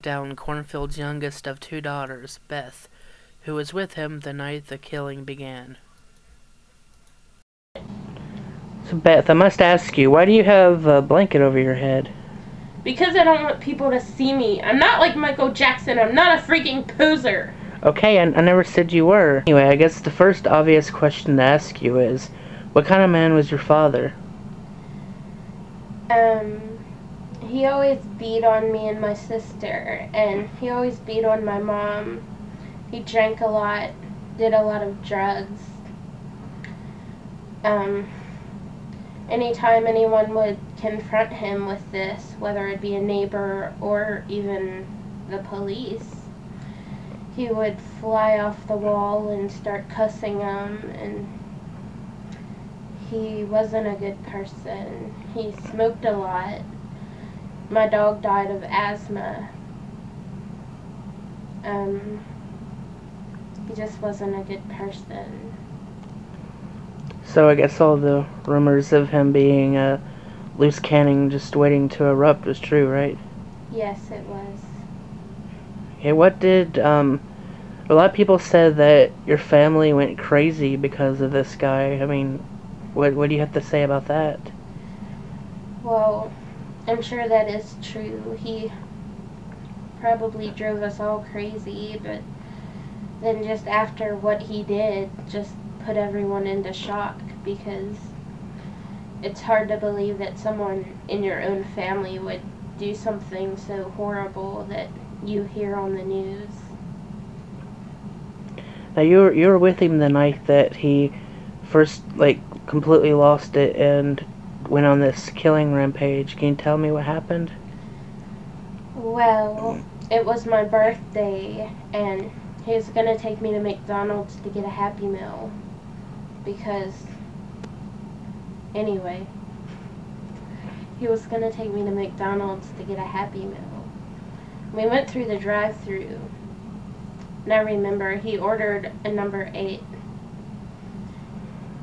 down Cornfield's youngest of 2 daughters, Beth, who was with him the night the killing began. So Beth, I must ask you, why do you have a blanket over your head? Because I don't want people to see me. I'm not like Michael Jackson. I'm not a freaking poser. Okay, I never said you were. Anyway, I guess the first obvious question to ask you is, what kind of man was your father? He always beat on me and my sister, and he always beat on my mom. He drank a lot, did a lot of drugs. Anytime anyone would confront him with this, whether it be a neighbor or even the police, he would fly off the wall and start cussing them, and he wasn't a good person. He smoked a lot. My dog died of asthma. He just wasn't a good person. So I guess all the rumors of him being a loose cannon just waiting to erupt was true, right? Yes, it was. Okay, what did, a lot of people said that your family went crazy because of this guy. I mean, what do you have to say about that? Well, I'm sure that is true. He probably drove us all crazy, but then just after what he did, just put everyone into shock, because it's hard to believe that someone in your own family would do something so horrible that you hear on the news. Now, you were with him the night that he first, completely lost it and went on this killing rampage. Can you tell me what happened? Well, it was my birthday, and he was going to take me to McDonald's to get a Happy Meal. Because, anyway, he was going to take me to McDonald's to get a Happy Meal. We went through the drive-thru, and I remember he ordered a number 8.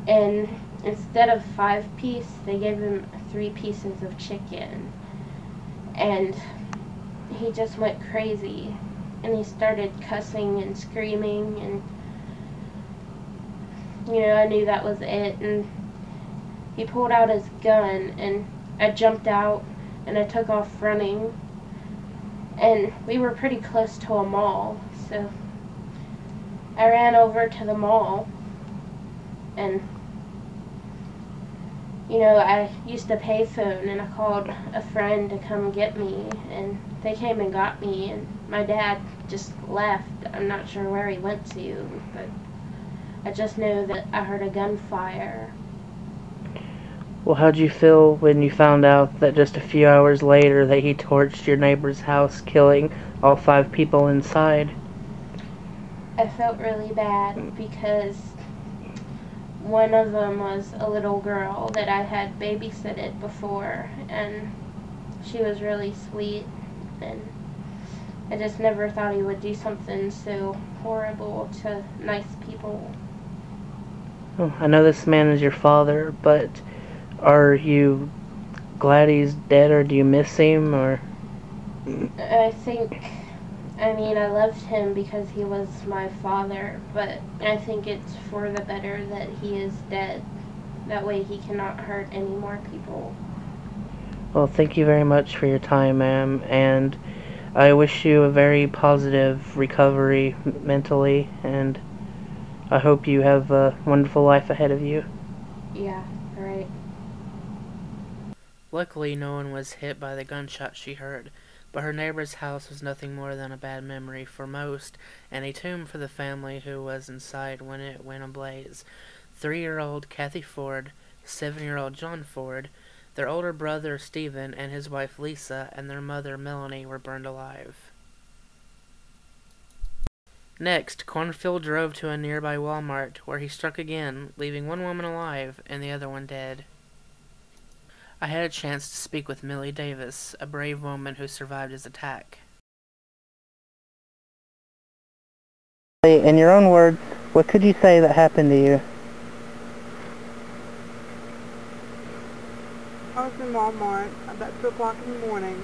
And instead of 5-piece, they gave him 3 pieces of chicken. And he just went crazy. And he started cussing and screaming, and I knew that was it. And he pulled out his gun, and I jumped out, and I took off running. And we were pretty close to a mall, so I ran over to the mall, and I used a payphone, and I called a friend to come get me, and they came and got me, and my dad just left. I'm not sure where he went to, but I just know that I heard a gunfire. Well, how'd you feel when you found out that just a few hours later that he torched your neighbor's house, killing all 5 people inside? I felt really bad, because one of them was a little girl that I had babysitted before, and she was really sweet, and I just never thought he would do something so horrible to nice people. Oh, I know this man is your father, but are you glad he's dead, or do you miss him, or? I loved him because he was my father, but I think it's for the better that he is dead. That way he cannot hurt any more people. Well, thank you very much for your time, ma'am, and I wish you a very positive recovery mentally, and I hope you have a wonderful life ahead of you. Yeah, right. Luckily, no one was hit by the gunshot she heard, but her neighbor's house was nothing more than a bad memory for most, and a tomb for the family who was inside when it went ablaze. 3-year-old Kathy Ford, 7-year-old John Ford, their older brother Stephen, and his wife Lisa, and their mother Melanie were burned alive. Next, Cornfield drove to a nearby Walmart, where he struck again, leaving one woman alive and the other one dead. I had a chance to speak with Millie Davis, a brave woman who survived his attack. In your own words, what could you say that happened to you? I was in Walmart about 2 o'clock in the morning,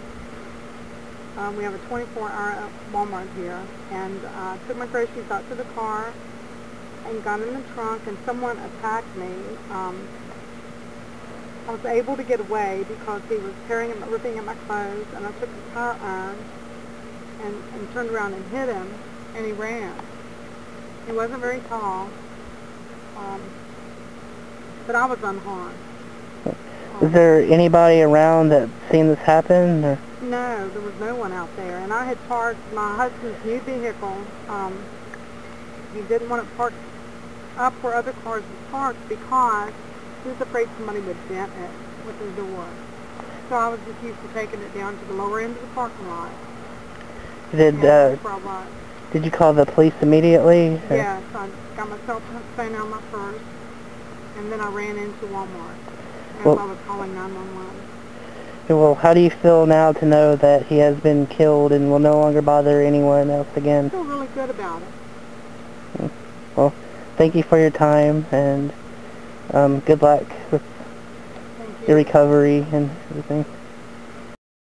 We have a 24-hour Walmart here, and took my groceries out to the car and got in the trunk, and someone attacked me. I was able to get away because he was tearing and ripping at my clothes, and I took his tire iron and turned around and hit him, and he ran. He wasn't very tall, but I was unharmed. Is there anybody around that seen this happen? Or? No, there was no one out there, and I had parked my husband's new vehicle. He didn't want it parked up where other cars were parked because he was afraid somebody would dent it with their door. So I was just used to taking it down to the lower end of the parking lot. Did you call the police immediately? Or? Yes, I got my cell phone on my purse, and then I ran into Walmart as I was calling 911. Well, how do you feel now to know that he has been killed and will no longer bother anyone else again? I feel really good about it. Well, thank you for your time, and good luck with your recovery and everything.